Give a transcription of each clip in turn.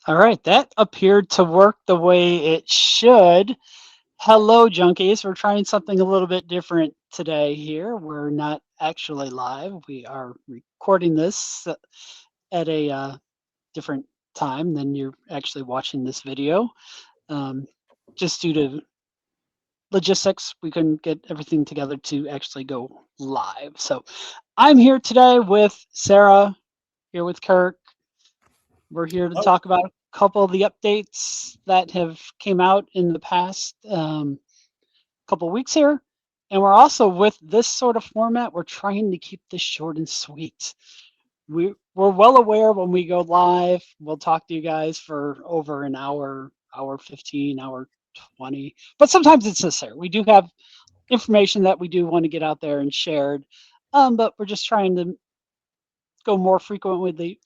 All right, that appeared to work the way it should. Hello, junkies. We're trying something a little bit different today here. We're not actually live. We are recording this at a different time than you're actually watching this video. Um, just due to logistics, we couldn't get everything together to actually go live. So I'm here today with Sarah, here with Kirk. We're here to Oh, talk about a couple of the updates that have came out in the past couple of weeks here. And we're also with this sort of format, we're trying to keep this short and sweet. We're well aware when we go live, we'll talk to you guys for over an hour, hour 15, hour 20. But sometimes it's necessary. We do have information that we do want to get out there and shared. But we're just trying to go more frequently,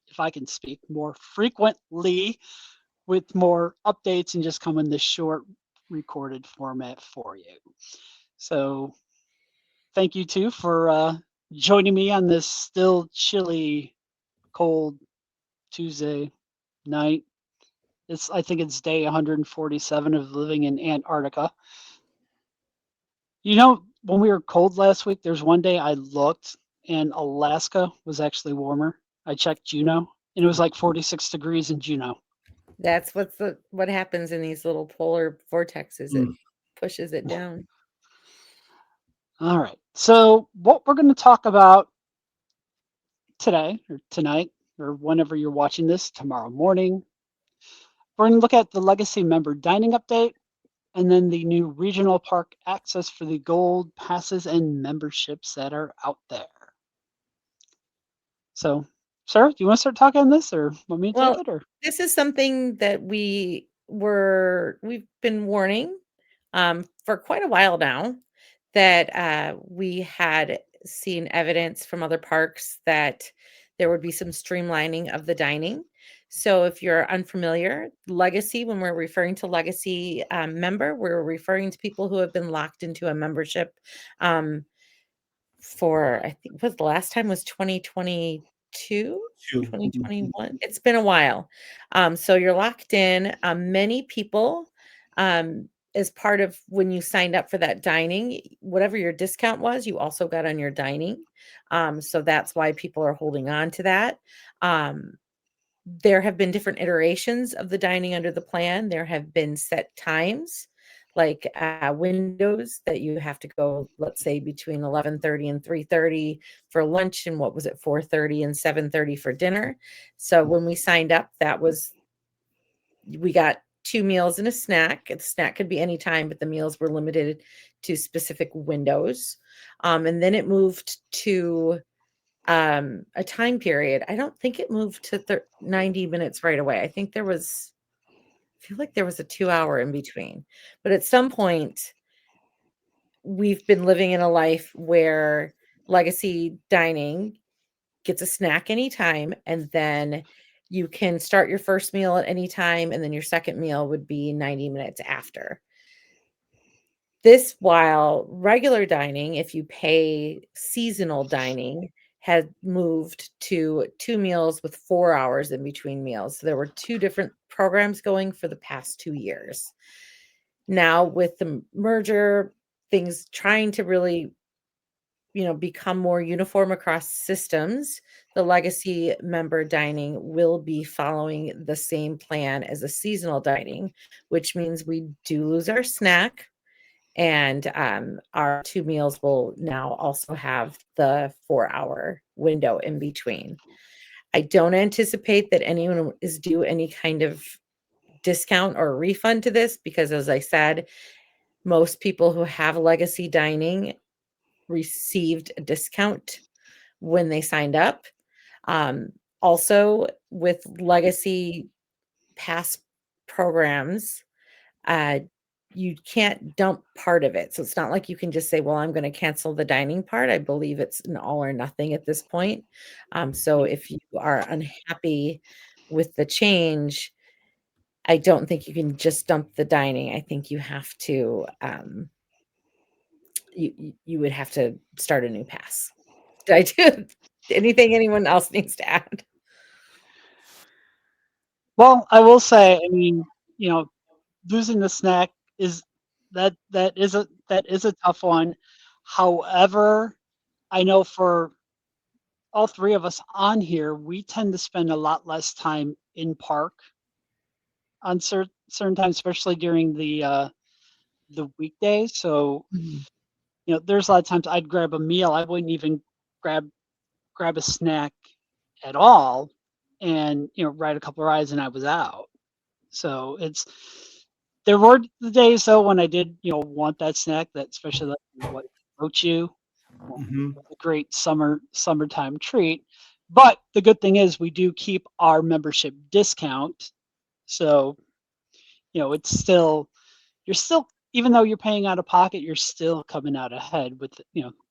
if I can speak, more frequently with more updates and just come in this short recorded format for you. So thank you too for joining me on this still chilly, cold Tuesday night. I think it's day 147 of living in Antarctica. You know, when we were cold last week, there's one day I looked and Alaska was actually warmer. I checked Juneau and it was like 46 degrees in Juneau. That's what happens in these little polar vortexes. It mm. pushes it down. All right. So, what we're going to talk about today or tonight or whenever you're watching this, tomorrow morning, we're going to look at the legacy member dining update and then the new regional park access for the gold passes and memberships that are out there. So, Sarah, do you want to start talking on this or want me to take Well, it or? this is something that we've been warning for quite a while now, that we had seen evidence from other parks that there would be some streamlining of the dining. So if you're unfamiliar, legacy, when we're referring to legacy member, we're referring to people who have been locked into a membership um, for, I think, was the last time was 2022, Shoot. 2021. It's been a while. So you're locked in. Many people, as part of when you signed up for that dining, whatever your discount was, you also got on your dining. So that's why people are holding on to that. Um, there have been different iterations of the dining under the plan. There have been set times, like windows that you have to go, let's say, between 11:30 and 3:30 for lunch, and what was it, 4:30 and 7:30 for dinner. So when we signed up, we got 2 meals and a snack. The snack could be any time, but the meals were limited to specific windows. And then it moved to a time period. I don't think it moved to 90 minutes right away. I feel like there was a 2 hour in between. But at some point, we've been living in a life where legacy dining gets a snack anytime, and then you can start your first meal at any time, and then your second meal would be 90 minutes after. This, while regular dining, if you pay seasonal dining, had moved to 2 meals with 4 hours in between meals. So there were two different programs going for the past 2 years. Now, with the merger, things trying to really, become more uniform across systems, the legacy member dining will be following the same plan as a seasonal dining, which means we do lose our snack, and our 2 meals will now also have the 4 hour window in between. I don't anticipate that anyone is due any kind of discount or refund to this, because, as I said, most people who have legacy dining received a discount when they signed up. Um, Also, with legacy pass programs, uh, you can't dump part of it. So it's not like you can just say, well, I'm going to cancel the dining part. I believe it's an all or nothing at this point. So if you are unhappy with the change, I don't think you can just dump the dining. I think you have to, you would have to start a new pass. Did I do anything anyone else needs to add? Well, I will say, I mean, you know, losing the snack is that is a tough one. However, I know for all three of us on here, we tend to spend a lot less time in park on certain times, especially during the weekdays. So, Mhm. there's a lot of times I'd grab a meal. I wouldn't even grab grab a snack at all, and ride a couple of rides, and I was out. So there were the days though when I did want that snack, that especially like what wrote you. Well, Hmm. a great summertime treat. But the good thing is we do keep our membership discount. So, it's still you're still even though you're paying out of pocket, you're still coming out ahead with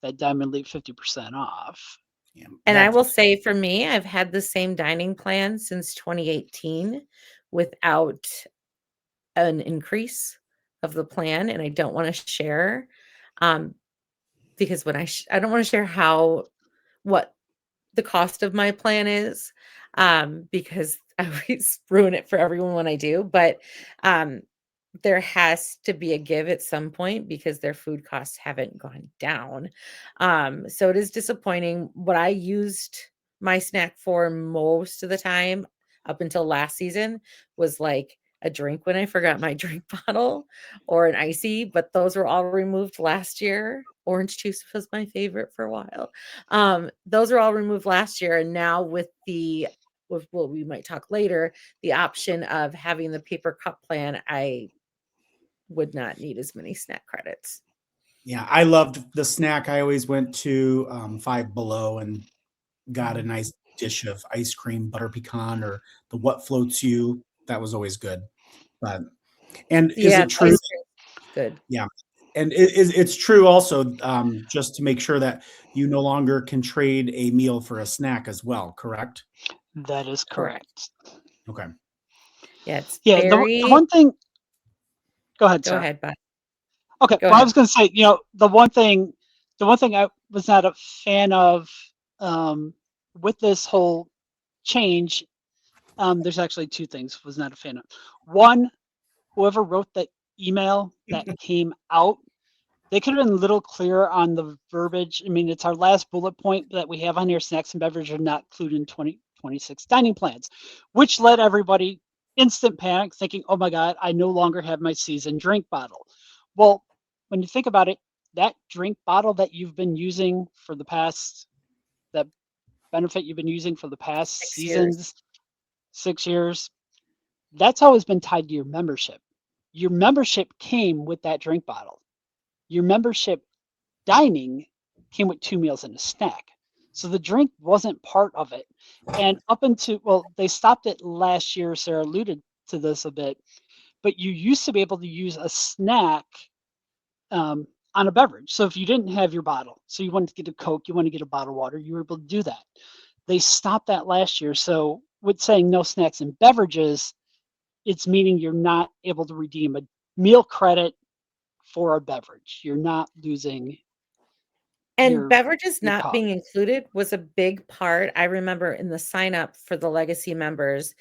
that Diamond League 50% off. Yeah, And I that's will say for me, I've had the same dining plan since 2018 without an increase of the plan, and I don't wanna share, um, because when I don't wanna share what the cost of my plan is, because I always ruin it for everyone when I do, but, um, there has to be a give at some point because their food costs haven't gone down. So it is disappointing. What I used my snack for most of the time up until last season was like a drink when I forgot my drink bottle or an icy, but those were all removed last year. Orange juice was my favorite for a while. Those are all removed last year. And now with what we might talk later, the option of having the paper cup plan, I would not need as many snack credits. yeah. I loved the snack. I always went to Five Below and got a Mhm. nice dish of ice cream, butter pecan, or the what floats you. That was always good. But and is Yeah, it the true? ice cream's good. Yeah, and it's true also. Just to make sure that you no longer can trade a meal for a snack as well. Correct? That is Correct. correct. Okay. Yeah, it's Yeah, the very one thing. Go ahead, go Sarah. ahead, bud. Okay, Go well, I ahead. was going to say, the one thing I was not a fan of um, with this whole change. There's actually two things was not a fan of. One, whoever wrote the email that came out, they could have been a little clearer on the verbiage. I mean, it's our last bullet point that we have on here: snacks and beverages are not included in 2026 dining plans, which led everybody instant panic, thinking, "Oh my God, I no longer have my seasoned drink bottle." Well, when you think about it, that drink bottle that you've been using for the past that benefit you've been using for the past 6 years. seasons, 6 years, that's always been tied to your membership. Your membership came with that drink bottle. Your membership dining came with two meals and a snack. So the drink wasn't part of it. And up until, well, they stopped it last year. Sarah alluded to this a bit, but you used to be able to use a snack on a beverage. So if you didn't have your bottle, so you wanted to get a Coke, you want to get a bottle of water, you were able to do that. They stopped that last year. So with saying no snacks and beverages, it's meaning you're not able to redeem a meal credit for a beverage. You're not losing And your beverages your not being cost. included was a big part. I remember in the sign up for the legacy members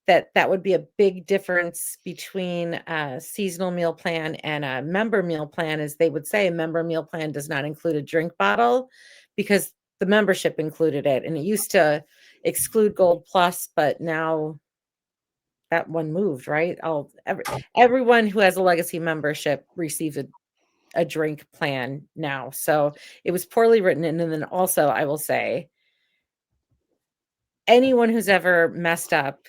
that would be a big difference between a seasonal meal plan and a member meal plan, is they would say a member meal plan does not include a drink bottle because the membership included it. And it used to exclude Gold Plus, but now that one moved, right? Everyone who has a legacy membership receives a drink plan now. So it was poorly written. And then also, I will say, anyone who's ever messed up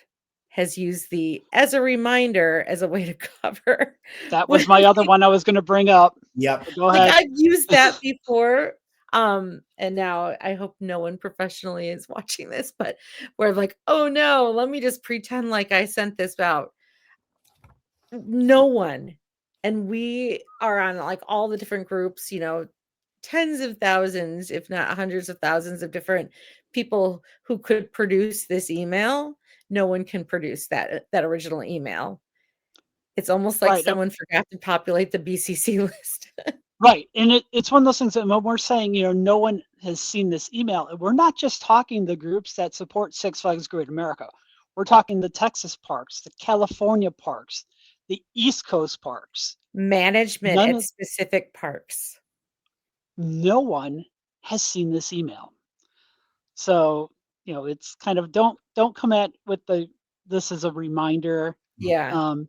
has used the as a reminder as a way to cover That when was my other one I was going to bring up. Yep. But go like ahead. I've used that before. And now I hope no one professionally is watching this, but where I'm like, oh no, let me just pretend like I sent this out. No one. And we are on like all the different groups, tens of thousands, if not hundreds of thousands of different people who could produce this email. No one can produce that original email. It's almost like Right. someone forgot to populate the BCC list. Right. And it's one of those things that when we're saying, no one has seen this email, we're not just talking the groups that support Six Flags Great America. We're talking the Texas parks, the California parks, the East Coast parks. Management None at of specific parks. no one has seen this email. So, it's kind of don't come at with this is a reminder. Yeah. Um,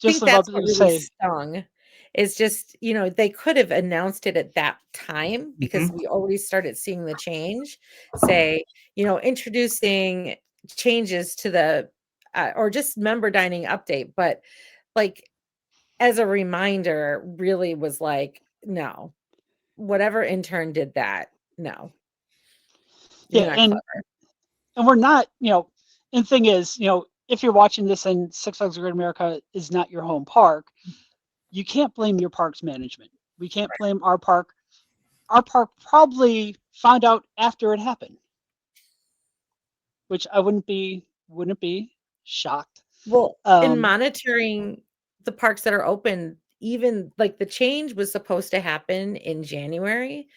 I just think that's about what to really say, stung is just, they could have announced it at that time because we already started seeing the change. Say, introducing changes to the or just member dining update, but like as a reminder really was like, no. Whatever intern did that, no. You're yeah, not and clever. we're not, and the thing is, if you're watching this and Six Flags Great America is not your home park, you can't blame your park's management. We can't blame our park. Our park probably found out after it happened, which I wouldn't be shocked. Well, in Um, monitoring the parks that are open, even like the change was supposed to happen in January.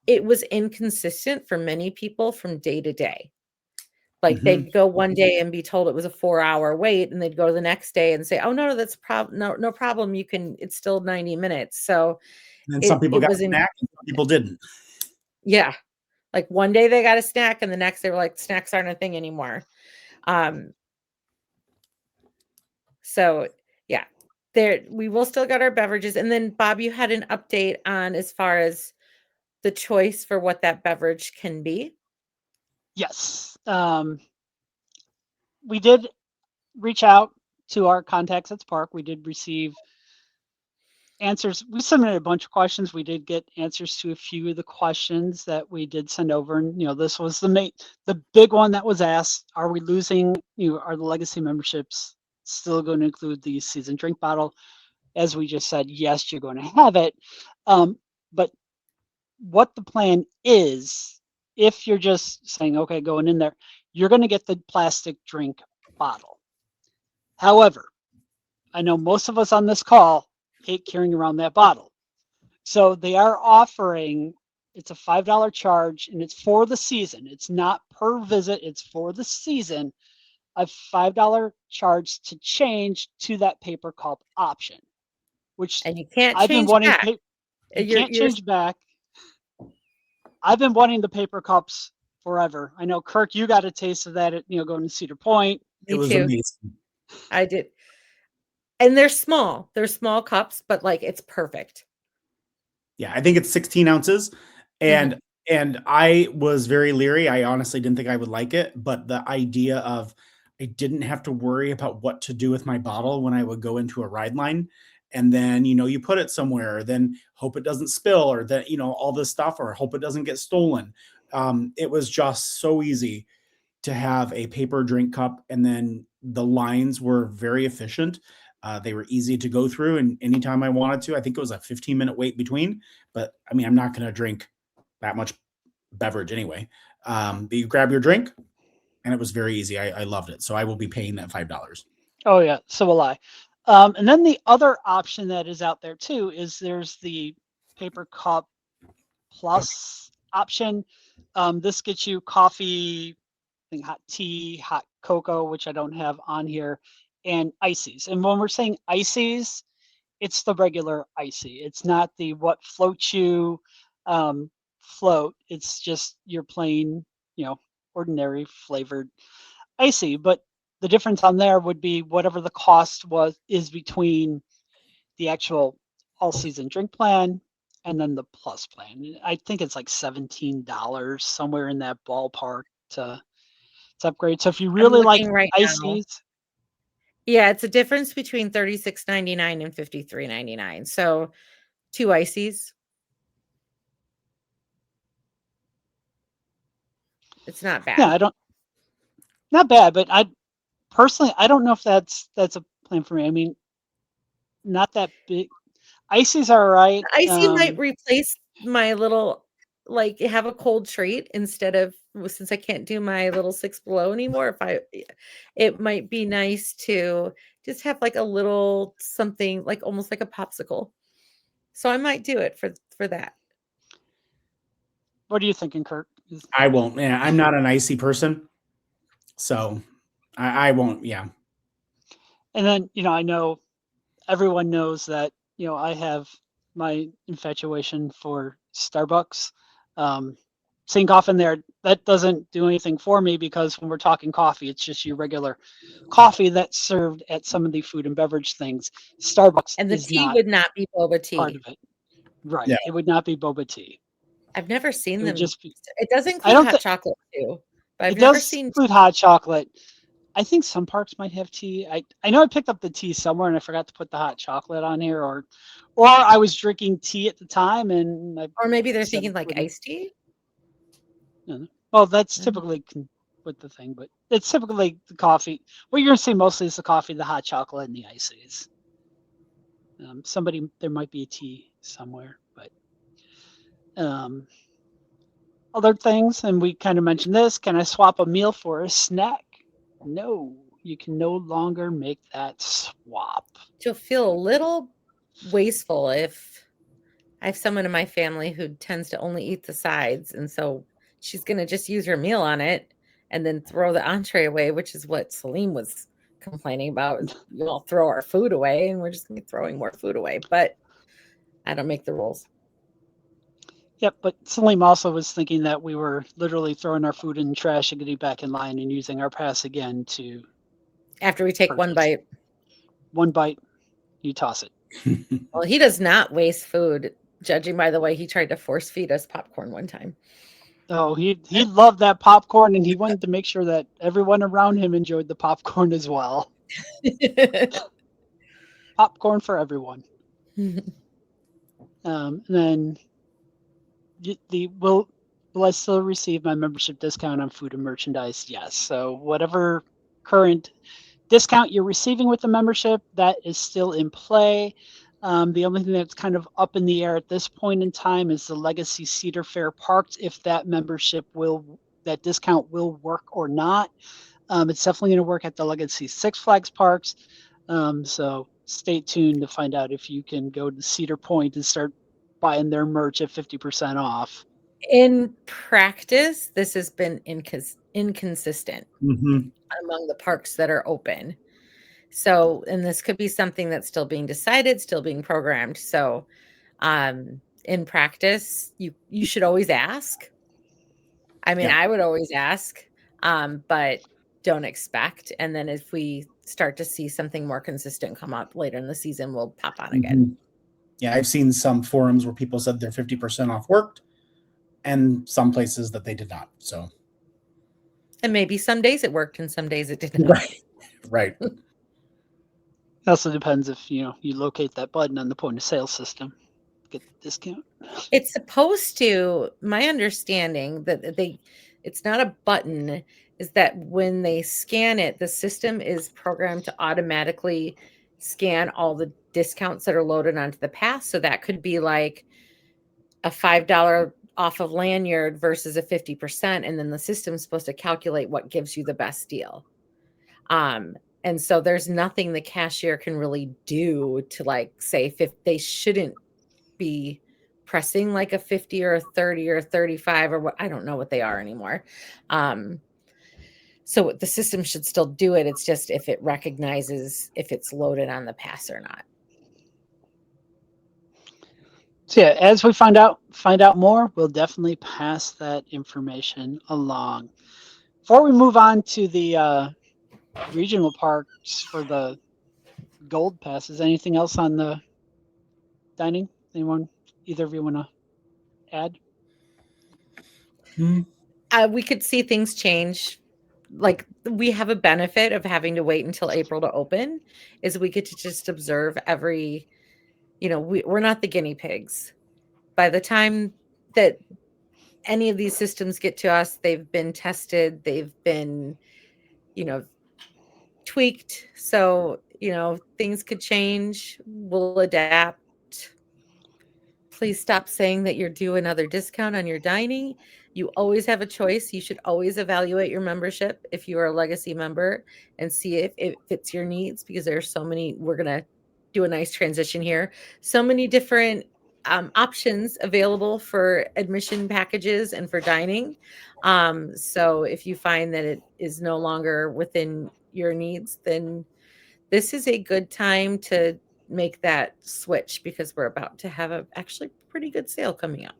It was inconsistent for many people from day to day. Like they'd go one day and be told it was a 4-hour wait, and they'd go the next day and say, "Oh no, that's no problem. You can. It's still 90 minutes." So And then some people it got was a snack and some people didn't. yeah. Like one day they got a snack, and the next they were like, "Snacks aren't a thing anymore." Um, So yeah, there we will still get our beverages. And then Bob, you had an update on as far as the choice for what that beverage can be. yes, we did reach out to our contacts at Spark. We did receive answers. We submitted a bunch of questions. We did get answers to a few of the questions that we did send over. And, this was the big one that was asked. Are we losing, are the legacy memberships still going to include the season drink bottle? As we just said, yes, you're going to have it. But what the plan is, if you're just saying, okay, going in there, you're going to get the plastic drink bottle. However, I know most of us on this call hate carrying around that bottle. So they are offering, it's a $5 charge and it's for the season. It's not per visit, it's for the season, a $5 charge to change to that paper cup option, which And you can't I've been change wanting. back. You can't You're change back. I've been wanting the paper cups forever. I know, Kirk, you got a taste of that at, going to Cedar Point. It me was too. amazing. I did. And they're small. They're small cups, but like it's perfect. Yeah, I think it's 16 ounces. And I was very leery. I honestly didn't think I would like it, but the idea of I didn't have to worry about what to do with my bottle when I would go into a ride line. And then, you put it somewhere, then hope it doesn't spill or that, all this stuff, or hope it doesn't get stolen. It was just so easy to have a paper drink cup. And then the lines were very efficient. They were easy to go through, and anytime I wanted to, I think it was a 15-minute wait between. But I mean, I'm not going to drink that much beverage anyway. But you grab your drink, and it was very easy. I loved it. So I will be paying that $5. Oh yeah, so will I. And then the other option that is out there too is there's the paper cup plus option. This gets you coffee, I think hot tea, hot cocoa, which I don't have on here, and ices. And when we're saying ices, it's the regular icy. It's not the what floats you float. It's just your plain, ordinary flavored icy. But the difference on there would be whatever the cost is between the actual all season drink plan and then the plus plan. I think it's like $17 somewhere in that ballpark to upgrade. So if you I'm really like looking right now. ices, Yeah, it's a difference between $36.99 and $53.99. So 2 ices. It's not yeah, bad. not bad, but I personally I don't know if that's a plan for me. I mean, not that big. Ices are all right. Icy might replace my little like have a cold treat instead of since I can't do my little 6 below anymore. It might be nice to just have like a little something like almost like a popsicle. So I might do it for that. What are you thinking, Kurt? I won't. Man, I'm not an icy person. So I won't. Yeah. And then, I know everyone knows that, I have my infatuation for Starbucks. Seeing coffee in there, that doesn't do anything for me because when we're talking coffee, it's just your regular coffee that's served at some of the food and beverage things. Starbucks And the is tea not would not be boba part tea. of it. Right. Yeah. It would not be boba tea. I've never seen It would them. just be, It does I include don't hot think chocolate too, but I've it never does seen include hot chocolate. I think some parks might have tea. I know I picked up the tea somewhere and I forgot to put the hot chocolate on here, or I was drinking tea at the time and I or maybe they're said thinking like wouldn't. iced tea. Well, that's I don't know. typically with the thing, but it's typically the coffee. What you're gonna see mostly is the coffee, the hot chocolate, and the ices. There might be a tea somewhere, but um, other things, and we kind of mentioned this. Can I swap a meal for a snack? No, you can no longer make that swap. You'll feel a little wasteful if I have someone in my family who tends to only eat the sides, and so she's gonna just use her meal on it and then throw the entree away, which is what Celine was complaining about. Is we all throw our food away, and we're just gonna be throwing more food away. But I don't make the rules. Yep, but Salim also was thinking that we were literally throwing our food in the trash and getting back in line and using our pass again to After we take one purchase. bite, One bite, you toss it. well, he does not waste food, judging by the way he tried to force feed us popcorn one time. Oh, he loved that popcorn, and he wanted to make sure that everyone around him enjoyed the popcorn as well. Popcorn for everyone. And then will I still receive my membership discount on food and merchandise? Yes. So whatever current discount you're receiving with the membership, that is still in play. The only thing that's kind of up in the air at this point in time is the Legacy Cedar Fair Parks, if that that discount will work or not. It's definitely going to work at the Legacy Six Flags Parks. So stay tuned to find out if you can go to Cedar Point and start buying their merch at 50% off. In practice, this has been inconsistent Mhm. among the parks that are open. So, and this could be something that's still being decided, still being programmed. So, in practice, you should always ask. I mean, Yeah. I would always ask, but don't expect. And then if we start to see something more consistent come up later in the season, we'll pop on again. Mhm. Yeah, I've seen some forums where people said their 50% off worked, and some places that they did not. So, And maybe some days it worked and some days it did not. right. It also depends if you locate that button on the point of sale system, get the discount. It's supposed to, my understanding that it's not a button, is that when they scan it, the system is programmed to automatically scan all the discounts that are loaded onto the pass. So that could be like a $5 off of lanyard versus a 50%. And then the system's supposed to calculate what gives you the best deal. And so there's nothing the cashier can really do to like say if they shouldn't be pressing like a 50 or a 30 or a 35 or what, I don't know what they are anymore. So the system should still do it. It's just if it recognizes if it's loaded on the pass or not. So yeah, as we find out more, we'll definitely pass that information along. Before we move on to the regional parks for the gold passes, anything else on the dining? Either of you want to add? We could see things change. Like we have a benefit of having to wait until April to open, is we get to just observe every, we're not the guinea pigs. By the time that any of these systems get to us, they've been tested, they've been, tweaked. So, things could change. We'll adapt. Please stop saying that you're due another discount on your dining. You always have a choice. You should always evaluate your membership if you are a legacy member and see if it fits your needs, because there's so many. We're going to do a nice transition here. So many different options available for admission packages and for dining. So if you find that it is no longer within your needs, then this is a good time to make that switch because we're about to have a actually pretty good sale coming up.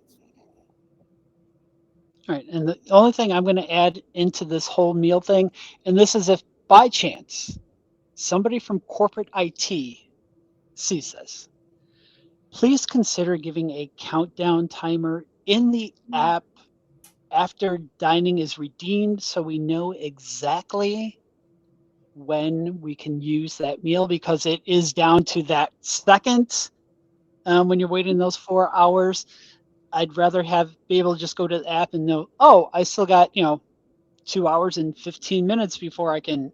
All right, and the only thing I'm going to add into this whole meal thing, and this is if by chance somebody from corporate IT sees this, please consider giving a countdown timer in the app after dining is redeemed so we know exactly when we can use that meal, because it is down to that second when you're waiting those 4 hours. I'd rather be able to just go to the app and know, oh, I still got 2 hours and 15 minutes before I can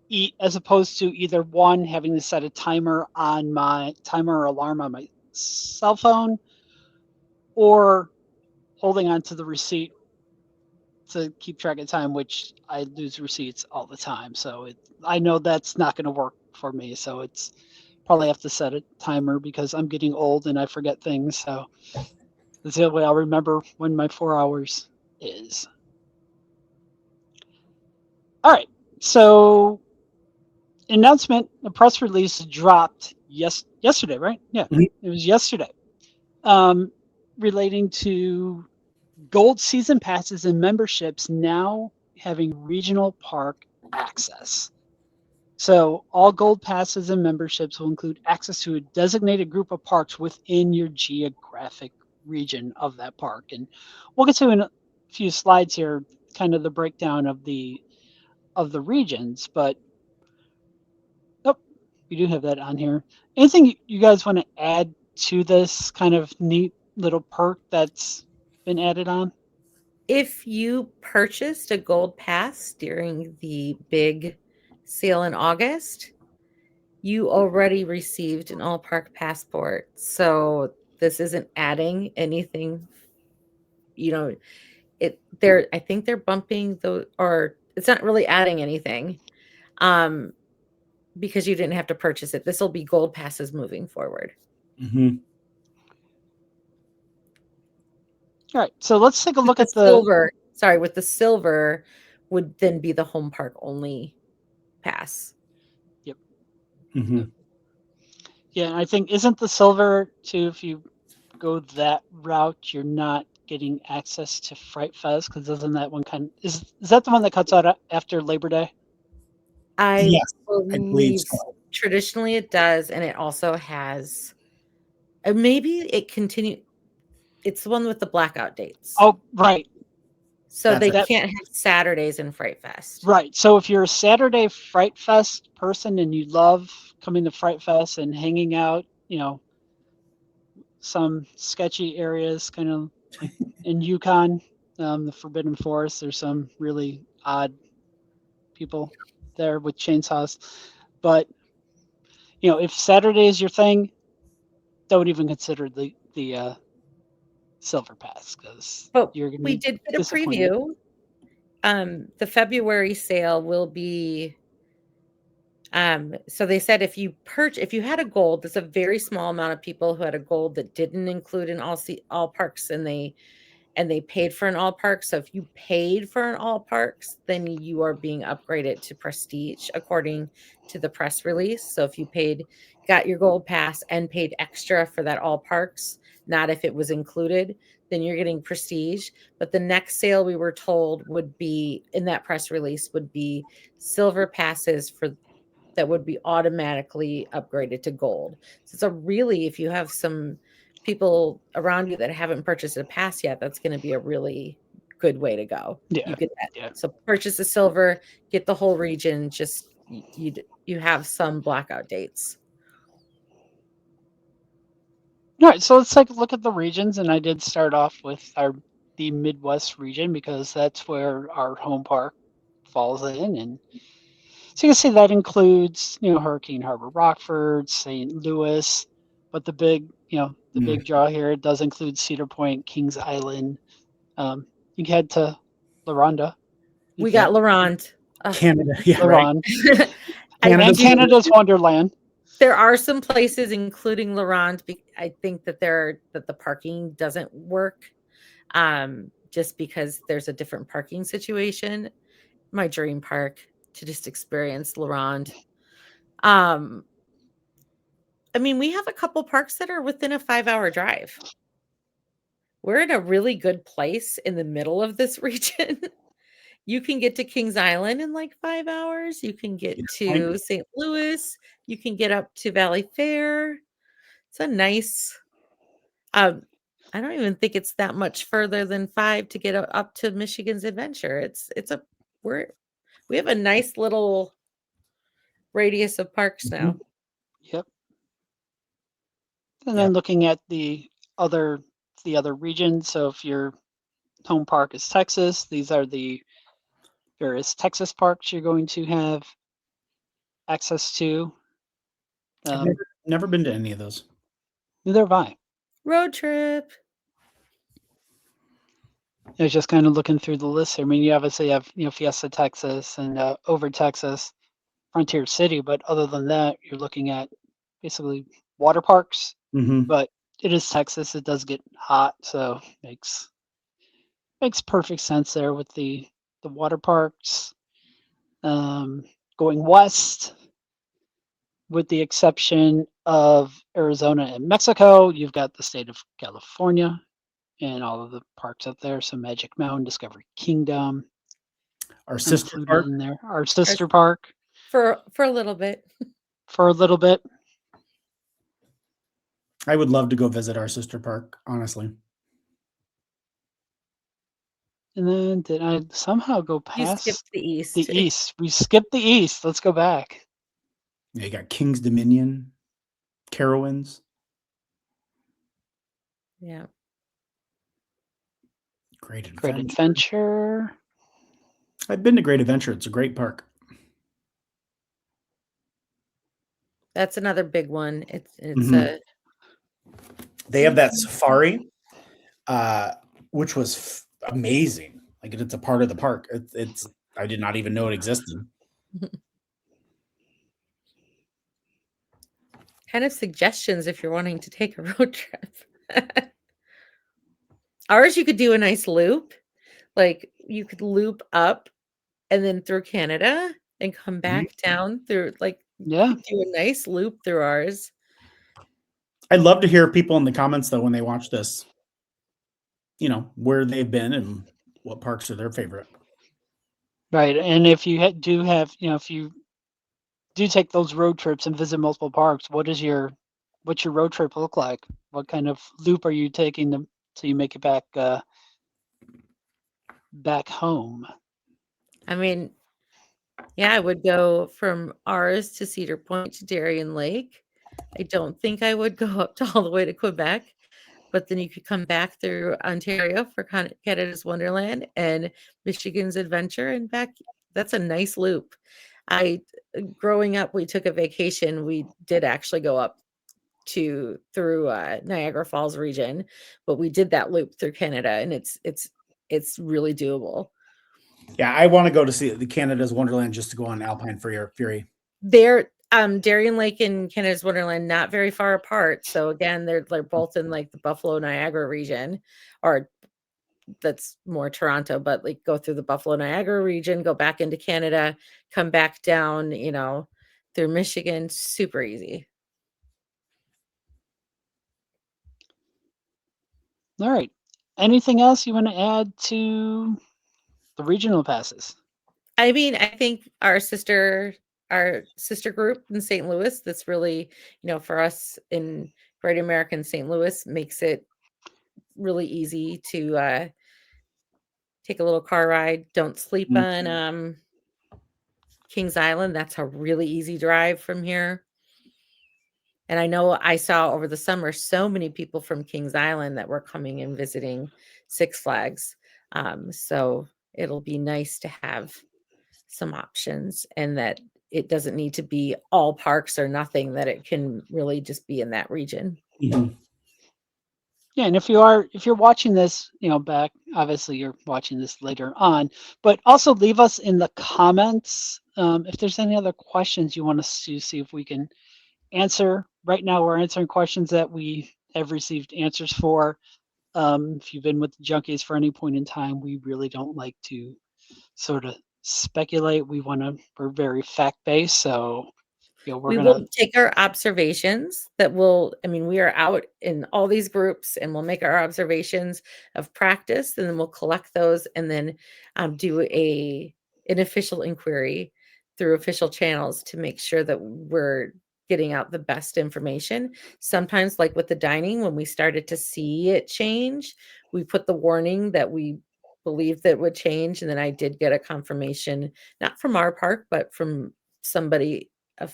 eat, as opposed to either one, having to set a timer or alarm on my cell phone, or holding on to the receipt to keep track of time, which I lose receipts all the time. So I know that's not going to work for me. So it's probably have to set a timer because I'm getting old and I forget things. So that's the only way I'll remember when my 4 hours is. All right. So announcement, the press release dropped yesterday, right? Yeah, It was yesterday. Relating to Gold season passes and memberships now having regional park access. So all Gold passes and memberships will include access to a designated group of parks within your geographic region of that park. And we'll get to in a few slides here, kind of the breakdown of the regions, but we do have that on here. Anything you guys want to add to this kind of neat little perk that's been added on? If you purchased a gold pass during the big sale in August, you already received an all park passport. So this isn't adding anything, I think they're bumping or it's not really adding anything. Because you didn't have to purchase it. This will be gold passes moving forward. Mm-hmm. All right, so let's take a look at the silver. Sorry, with the silver would then be the home park only pass. Yep. Mm-hmm. Yeah, I think isn't the silver too? If you go that route, you're not getting access to Fright Fest because isn't that one is that the one that cuts out after Labor Day? Yes, I believe so. Traditionally it does, and it also has maybe it continue. It's the one with the blackout dates. Oh, right. So they can't have Saturdays in Fright Fest. Right. So if you're a Saturday Fright Fest person and you love coming to Fright Fest and hanging out, some sketchy areas, kind of like in Yukon, the Forbidden Forest, there's some really odd people there with chainsaws. But if Saturday is your thing, don't even consider the silver pass because you're gonna we did get a preview. The February sale will be so they said if you had a gold, there's a very small amount of people who had a gold that didn't include an all parks and they paid for an all parks. So if you paid for an all parks, then you are being upgraded to prestige according to the press release. So if you got your gold pass and paid extra for that all parks, not if it was included, then you're getting prestige. But the next sale we were told would be in that press release would be silver passes that would be automatically upgraded to gold. So really, if you have some people around you that haven't purchased a pass yet, that's going to be a really good way to go. Yeah. You get that. Yeah. So purchase the silver, get the whole region. Just you have some blackout dates. All right, so let's take a look at the regions, and I did start off with the Midwest region because that's where our home park falls in, and so you can see that includes Hurricane Harbor, Rockford, St. Louis, but the big big draw here does include Cedar Point, Kings Island. You can head to La Ronde. We got La Ronde. Canada, yeah, La Ronde. right. Canada's Wonderland. There are some places, including Laurent, I think that the parking doesn't work, just because there's a different parking situation. My dream park to just experience Laurent. I mean, we have a couple parks that are within a 5-hour drive. We're in a really good place in the middle of this region. You can get to Kings Island in like 5 hours. You can get to St. Louis. You can get up to Valley Fair. It's a nice, I don't even think it's that much further than 5 to get up to Michigan's Adventure. We have a nice little radius of parks now. Yep. And Yep. then looking at the other regions. So if your home park is Texas, these are the various Texas parks you're going to have access to. I've never been to any of those. Neither have I. Road trip. I was just kind of looking through the list here. I mean, you obviously have, Fiesta, Texas, and Over Texas, Frontier City, but other than that, you're looking at basically water parks. Mm-hmm. But it is Texas; it does get hot, so makes perfect sense there with the water parks. Going west, with the exception of Arizona and Mexico, you've got the state of California and all of the parks up there. So Magic Mountain, Discovery Kingdom, our sister included park in there. Our sister park For a little bit. for a little bit. I would love to go visit our sister park, honestly. And then did I somehow go You past skipped the east. the east? We skipped the east. Let's go back. Yeah, you got King's Dominion, Carowinds. Yeah. Great Adventure. Great Adventure. I've been to Great Adventure. It's a great park. That's another big one. It's Mhm. They have that safari, which was amazing. Like it's a part of the park. It's I did not even know it existed. kind of suggestions if you're wanting to take a road trip. Ours, you could do a nice loop. Like you could loop up and then through Canada and come back down through, like, Yeah. you could do a nice loop through ours. I'd love to hear people in the comments though when they watch this, where they've been and what parks are their favorite. Right. And if you do have, if you do take those road trips and visit multiple parks, what's your road trip look like? What kind of loop are you taking so you make it back home? I mean, yeah, I would go from ours to Cedar Point to Darien Lake. I don't think I would go up to all the way to Quebec, but then you could come back through Ontario for Canada's Wonderland and Michigan's Adventure and back. That's a nice loop. Growing up, we took a vacation. We did actually go up through Niagara Falls region, but we did that loop through Canada, and it's really doable. Yeah, I want to go to see the Canada's Wonderland just to go on Alpine Fury. They're Darien Lake and Canada's Wonderland not very far apart. So again, they're both in like the Buffalo Niagara region, or that's more Toronto, but like go through the Buffalo Niagara region, go back into Canada, come back down, through Michigan, super easy. All right. Anything else you want to add to the regional passes? I mean, I think our sister group in St. Louis, that's really, for us in Great American St. Louis, makes it really easy to take a little car ride. Don't sleep on Kings Island. That's a really easy drive from here. And I know I saw over the summer so many people from Kings Island that were coming and visiting Six Flags. So it'll be nice to have some options, and that it doesn't need to be all parks or nothing, that it can really just be in that region. Mm-hmm. Yeah, and if you're watching this, back, obviously you're watching this later on, but also leave us in the comments if there's any other questions you want us to see if we can answer. Right now, we're answering questions that we have received answers for. If you've been with the junkies for any point in time, we really don't like to sort of speculate. We're very fact based. So, we're We going will to, take our observations we are out in all these groups and we'll make our observations of practice and then we'll collect those and then do an official inquiry through official channels to make sure that we're getting out the best information. Sometimes, like with the dining, when we started to see it change, we put the warning that we believed that would change. And then I did get a confirmation, not from our park, but from somebody, a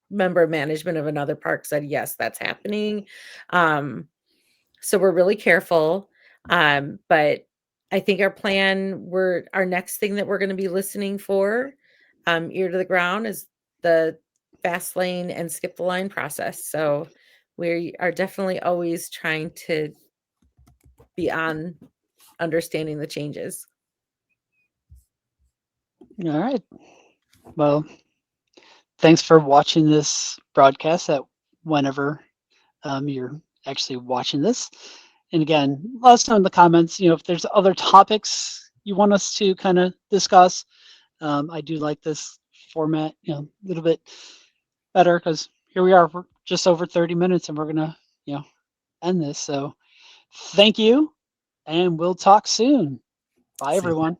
member of management of another park said, yes, that's happening. So we're really careful. But I think our next thing that we're going to be listening for, ear to the ground, is the fast lane and skip the line process. So we are definitely always trying to be on understanding the changes. all right. Well, thanks for watching this broadcast at whenever you're actually watching this. And again, let us know in the comments, if there's other topics you want us to kind of discuss. I do like this format, a little bit better because here we are, we're just over 30 minutes and we're going to, end this. So thank you and we'll talk soon. Bye, See you. everyone.